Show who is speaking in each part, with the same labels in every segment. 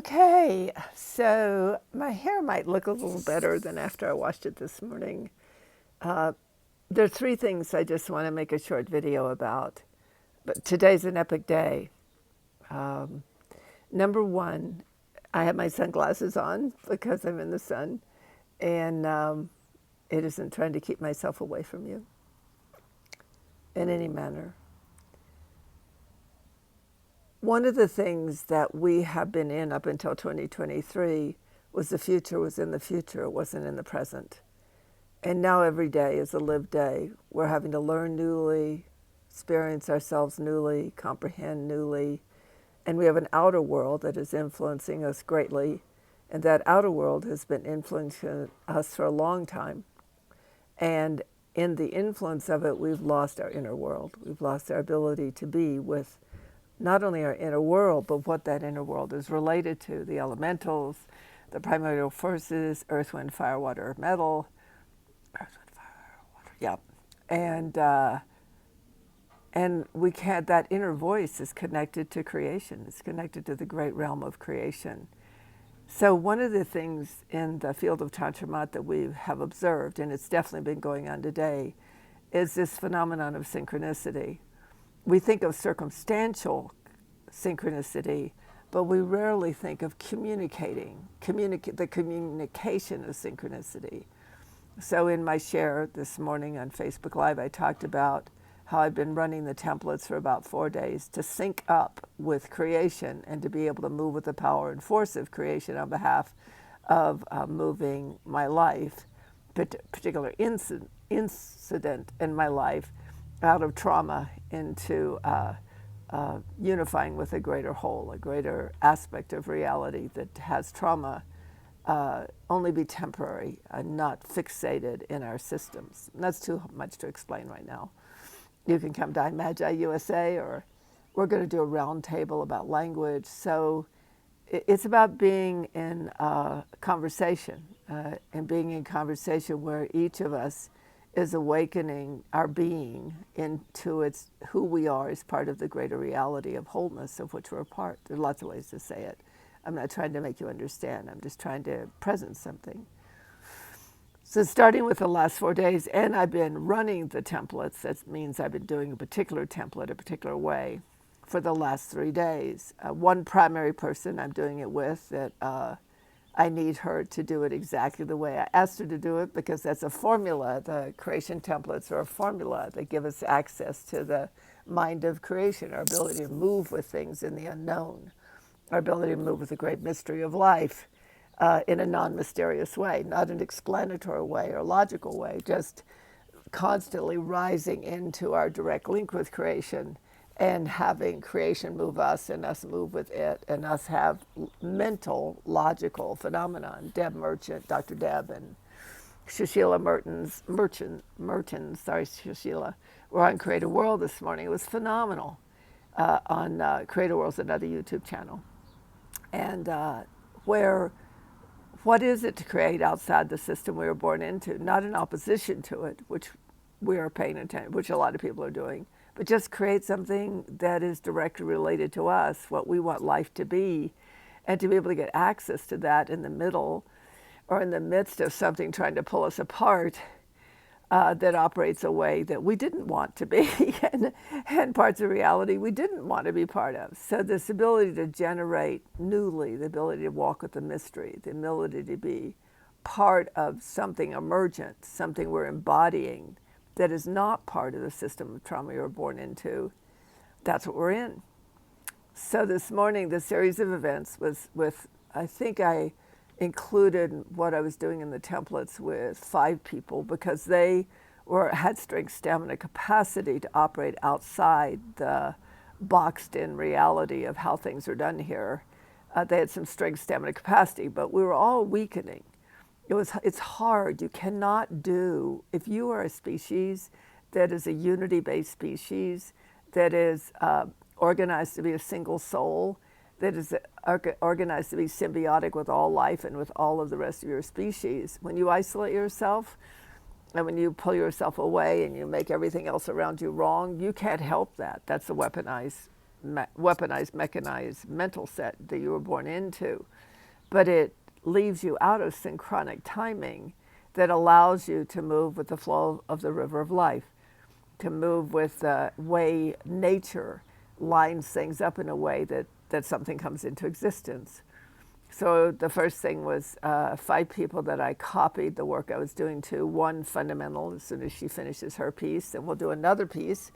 Speaker 1: Okay, so my hair might look a little better than after I washed it this morning. Uh, there are three things I just want to make a short video about, but today's an epic day. Um, Number one, I have my sunglasses on because I'm in the sun, and it isn't trying to keep myself away from you in any manner. One of the things that we have been in up until 2023 was the future was in the future, it wasn't in the present. And now every day is a lived day. We're having to learn newly, experience ourselves newly, comprehend newly. And we have an outer world that is influencing us greatly. And that outer world has been influencing us for a long time. And in the influence of it, we've lost our inner world. We've lost our ability to be with not only our inner world, but what that inner world is related to, the elementals, the primordial forces, earth, wind, fire, water, metal. Earth, wind, fire, water. Yep. And we can't, that inner voice is connected to creation. It's connected to the great realm of creation. So one of the things in the field of Tantra Mat that we have observed, and it's definitely been going on today, is this phenomenon of synchronicity. We think of circumstantial synchronicity, but we rarely think of communicating, the communication of synchronicity. So in my share this morning on Facebook Live, I talked about how I've been running the templates for about 4 days to sync up with creation and to be able to move with the power and force of creation on behalf of moving my life, particular incident in my life, out of trauma into unifying with a greater whole, a greater aspect of reality that has trauma only be temporary and not fixated in our systems. And that's too much to explain right now. You can come to Magi USA, or we're going to do a round table about language. So it's about being in conversation and being in conversation where each of us is awakening our being into its who we are as part of the greater reality of wholeness of which we're a part. There are lots of ways to say it. I'm not trying to make you understand. I'm just trying to present something. So starting with the last 4 days, and I've been running the templates. That means I've been doing a particular template a particular way for the last 3 days. One primary person I'm doing it with that I need her to do it exactly the way I asked her to do it, because that's a formula. The creation templates are a formula that give us access to the mind of creation, our ability to move with things in the unknown, our ability to move with the great mystery of life in a non-mysterious way, not an explanatory way or logical way, just constantly rising into our direct link with creation and having creation move us and us move with it, and us have mental, logical phenomenon. Deb Merchant, Dr. Deb, and Sushila Mertens, Sushila, were on Create a World this morning. It was phenomenal on Create a World's another YouTube channel. And what is it to create outside the system we were born into? Not in opposition to it, which we are paying attention, which a lot of people are doing, but just create something that is directly related to us, what we want life to be, and to be able to get access to that in the middle or in the midst of something trying to pull us apart that operates a way that we didn't want to be and parts of reality we didn't want to be part of. So this ability to generate newly, the ability to walk with the mystery, the ability to be part of something emergent, something we're embodying, that is not part of the system of trauma you were born into, that's what we're in. So this morning, the series of events was with, I think I included what I was doing in the templates with 5 people, because they had strength, stamina, capacity to operate outside the boxed in reality of how things are done here. They had some strength, stamina, capacity, but we were all weakening. It's hard. You cannot do, if you are a species that is a unity-based species, that is organized to be a single soul, that is organized to be symbiotic with all life and with all of the rest of your species, when you isolate yourself and when you pull yourself away and you make everything else around you wrong, you can't help that. That's the weaponized weaponized, mechanized mental set that you were born into, but it leaves you out of synchronic timing that allows you to move with the flow of the river of life, to move with the way nature lines things up in a way that something comes into existence. So the first thing was 5 people that I copied the work I was doing to. One fundamental, as soon as she finishes her piece, and we'll do another piece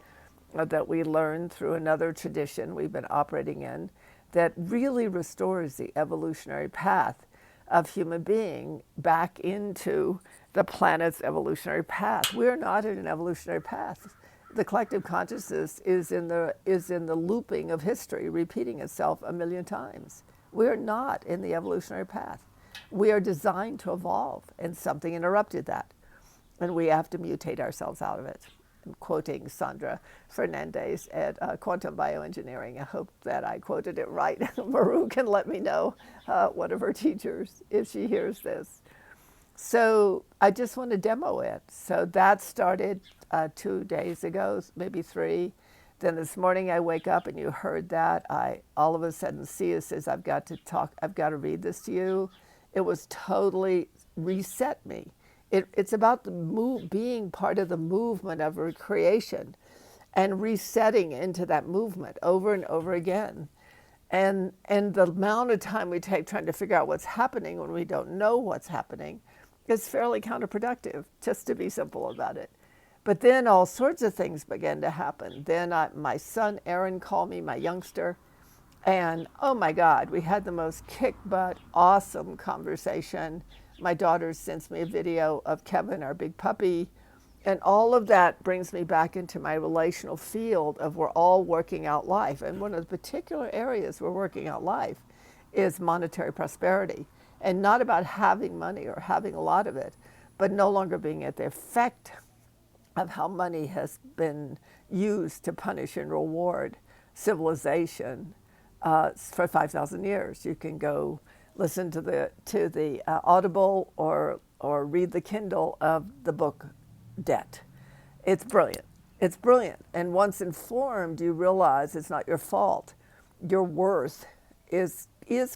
Speaker 1: that we learned through another tradition we've been operating in that really restores the evolutionary path of human being back into the planet's evolutionary path. We're not in an evolutionary path. The collective consciousness is in the looping of history, repeating itself a million times. We're not in the evolutionary path. We are designed to evolve, and something interrupted that. And we have to mutate ourselves out of it. I'm quoting Sandra Fernandez at Quantum Bioengineering. I hope that I quoted it right. Maru can let me know, one of her teachers, if she hears this. So I just want to demo it. So that started 2 days ago, maybe 3. Then this morning I wake up and you heard that. I all of a sudden Sia says, I've got to read this to you. It was totally reset me. It's about being part of the movement of recreation and resetting into that movement over and over again. And the amount of time we take trying to figure out what's happening when we don't know what's happening is fairly counterproductive, just to be simple about it. But then all sorts of things began to happen. Then my son, Aaron, called me, my youngster, and oh my God, we had the most kick-butt, awesome conversation. My daughter sends me a video of Kevin, our big puppy, and all of that brings me back into my relational field of we're all working out life. And one of the particular areas we're working out life is monetary prosperity. And not about having money or having a lot of it, but no longer being at the effect of how money has been used to punish and reward civilization for 5,000 years. You can go listen to the Audible or read the Kindle of the book Debt. It's brilliant. It's brilliant. And once informed, you realize it's not your fault. Your worth is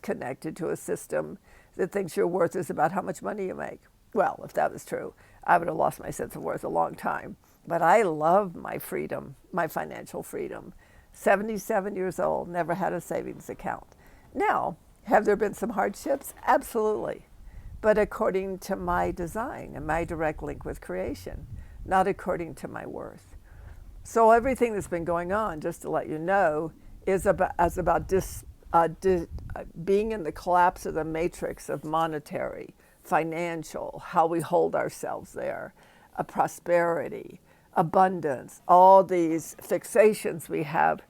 Speaker 1: connected to a system that thinks your worth is about how much money you make. Well, if that was true, I would have lost my sense of worth a long time. But I love my freedom, my financial freedom. 77 years old, never had a savings account. Now, have there been some hardships? Absolutely. But according to my design and my direct link with creation, not according to my worth. So everything that's been going on, just to let you know, is about being in the collapse of the matrix of monetary, financial, how we hold ourselves there, prosperity, abundance, all these fixations we have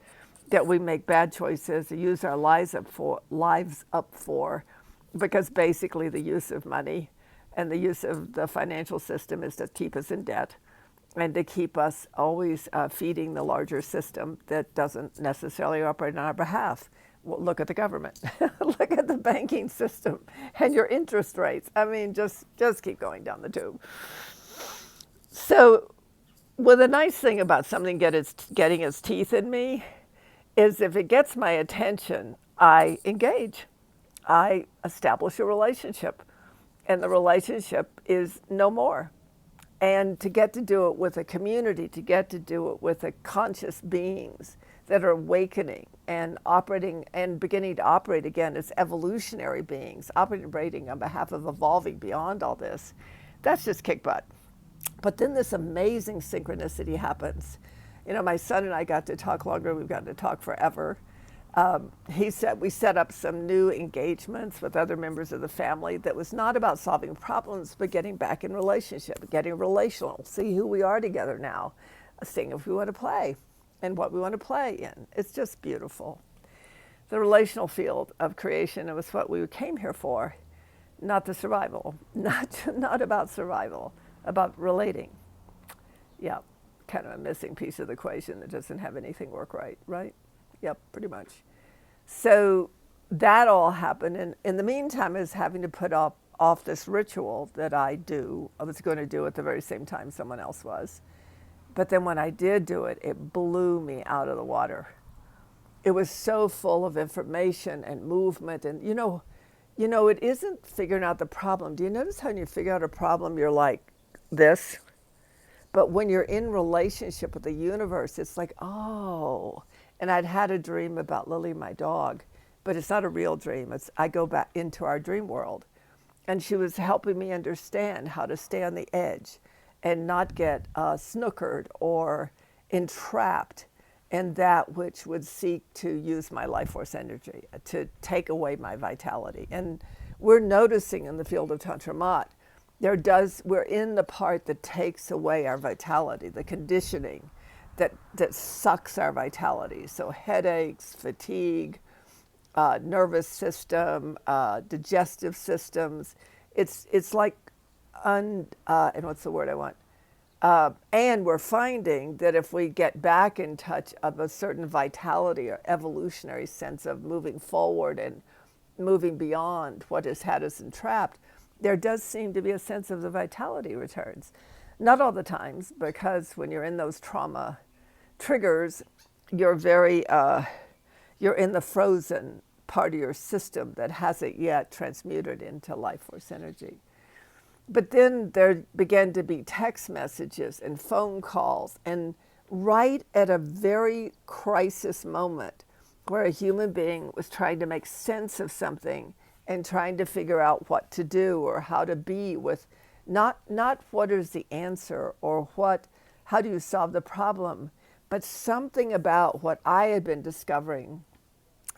Speaker 1: that we make bad choices, use our lives up for, because basically the use of money and the use of the financial system is to keep us in debt and to keep us always feeding the larger system that doesn't necessarily operate on our behalf. Well, look at the government, look at the banking system and your interest rates. I mean, just keep going down the tube. So, well, the nice thing about something getting its teeth in me is if it gets my attention, I engage. I establish a relationship, and the relationship is no more. And to get to do it with a community, to get to do it with a conscious beings that are awakening and operating and beginning to operate again as evolutionary beings, operating on behalf of evolving beyond all this, that's just kick butt. But then this amazing synchronicity happens. You know, my son and I got to talk longer. We've gotten to talk forever. He said we set up some new engagements with other members of the family that was not about solving problems, but getting back in relationship, getting relational, see who we are together now, seeing if we want to play and what we want to play in. It's just beautiful. The relational field of creation was what we came here for, not the survival, not about survival, about relating. Yeah, kind of a missing piece of the equation that doesn't have anything work right? Yep, pretty much. So that all happened, and in the meantime, I was having to put off this ritual that I was going to do at the very same time someone else was. But then when I did do it, it blew me out of the water. it was so full of information and movement. And it isn't figuring out the problem. Do you notice how when you figure out a problem, you're like this? But when you're in relationship with the universe, it's like, oh. And I'd had a dream about Lily, my dog, but it's not a real dream. I go back into our dream world. And she was helping me understand how to stay on the edge and not get snookered or entrapped in that which would seek to use my life force energy, to take away my vitality. And we're noticing in the field of Tantra Mat, we're in the part that takes away our vitality, the conditioning that sucks our vitality. So headaches, fatigue, nervous system, digestive systems. It's like, and what's the word I want? And we're finding that if we get back in touch of a certain vitality or evolutionary sense of moving forward and moving beyond what has had us entrapped, there does seem to be a sense of the vitality returns. Not all the times, because when you're in those trauma triggers, you're you're in the frozen part of your system that hasn't yet transmuted into life force energy. But then there began to be text messages and phone calls, and right at a very crisis moment where a human being was trying to make sense of something and trying to figure out what to do or how to be with not what is the answer or how do you solve the problem, but something about what I had been discovering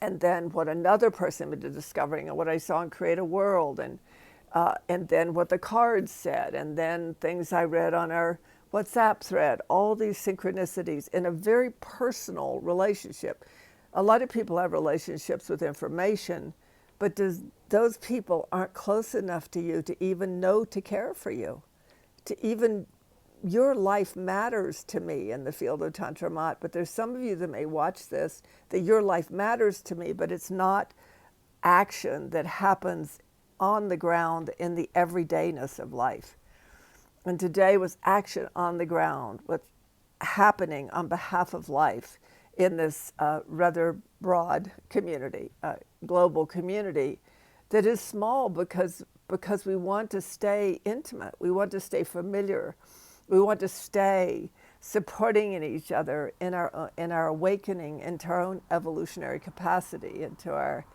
Speaker 1: and then what another person had been discovering and what I saw in Create a World and then what the cards said and then things I read on our WhatsApp thread, all these synchronicities in a very personal relationship. A lot of people have relationships with information, but those people aren't close enough to you to even know to care for you, your life matters to me in the field of Tantra Mat, but there's some of you that may watch this, that your life matters to me, but it's not action that happens on the ground in the everydayness of life. And today was action on the ground, what's happening on behalf of life in this rather broad community, global community that is small because we want to stay intimate, we want to stay familiar, we want to stay supporting in each other in our awakening into our own evolutionary capacity, into our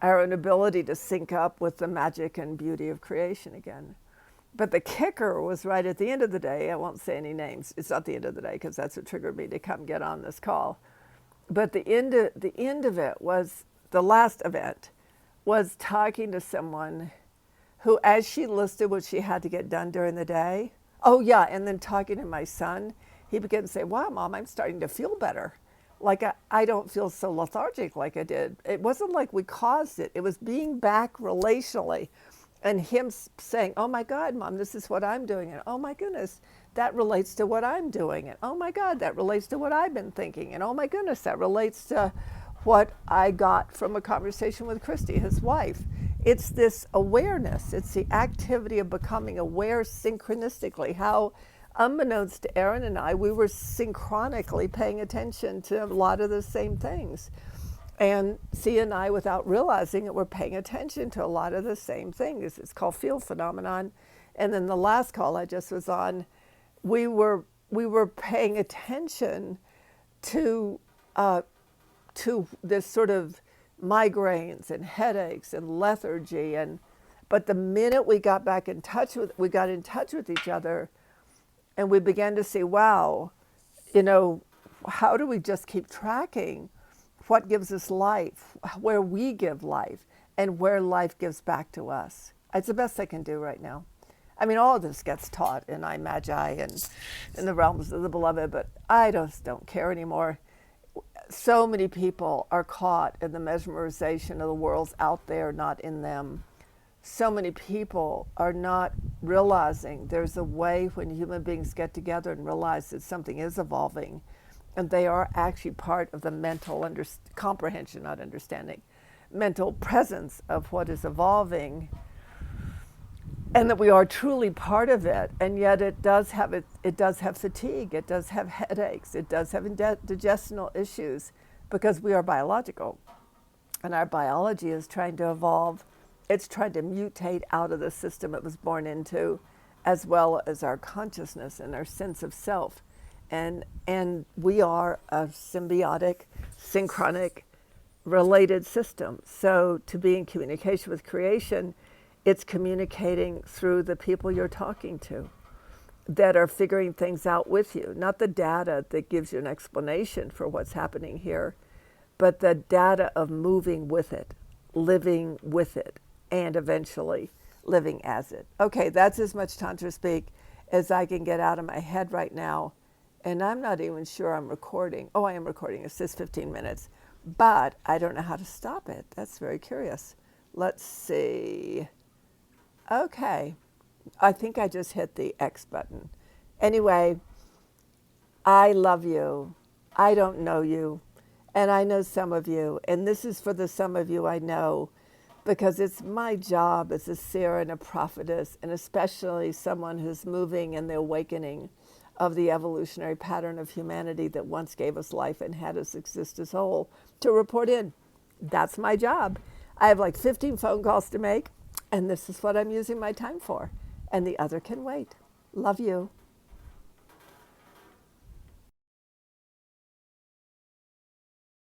Speaker 1: own ability to sync up with the magic and beauty of creation again. But the kicker was right at the end of the day. I won't say any names. It's not the end of the day because that's what triggered me to come get on this call. But the end of it was, the last event was talking to someone who, as she listed what she had to get done during the day, oh yeah, and then talking to my son, he began to say, wow, Mom, I'm starting to feel better. Like I don't feel so lethargic like I did. It wasn't like we caused it. It was being back relationally. And him saying, oh my God, Mom, this is what I'm doing. And oh my goodness, that relates to what I'm doing. And oh my God, that relates to what I've been thinking. And oh my goodness, that relates to what I got from a conversation with Christy, his wife. It's this awareness. It's the activity of becoming aware synchronistically, how unbeknownst to Aaron and I, we were synchronically paying attention to a lot of the same things. And C and I, without realizing it, we're paying attention to a lot of the same things. It's called field phenomenon. And then the last call I just was on, we were paying attention to this sort of migraines and headaches and lethargy. But the minute we got in touch with each other, and we began to see, wow, how do we just keep tracking what gives us life, where we give life, and where life gives back to us? It's the best I can do right now. I mean, all of this gets taught in I Magi and in the realms of the beloved, but I just don't care anymore. So many people are caught in the mesmerization of the worlds out there, not in them. So many people are not realizing there's a way when human beings get together and realize that something is evolving, and they are actually part of the mental comprehension, not understanding, mental presence of what is evolving, and that we are truly part of it. And yet it does have fatigue, it does have headaches, it does have digestional issues because we are biological. And our biology is trying to evolve. It's trying to mutate out of the system it was born into, as well as our consciousness and our sense of self. And we are a symbiotic, synchronic, related system. So to be in communication with creation, it's communicating through the people you're talking to that are figuring things out with you, not the data that gives you an explanation for what's happening here, but the data of moving with it, living with it, and eventually living as it. Okay, that's as much Tantra speak as I can get out of my head right now. And I'm not even sure I'm recording. Oh, I am recording. It says 15 minutes. But I don't know how to stop it. That's very curious. Let's see. Okay. I think I just hit the X button. Anyway, I love you. I don't know you. And I know some of you. And this is for the some of you I know, because it's my job as a seer and a prophetess, and especially someone who's moving in the awakening of the evolutionary pattern of humanity that once gave us life and had us exist as whole, to report in. That's my job. I have like 15 phone calls to make, and this is what I'm using my time for. And the other can wait. Love you.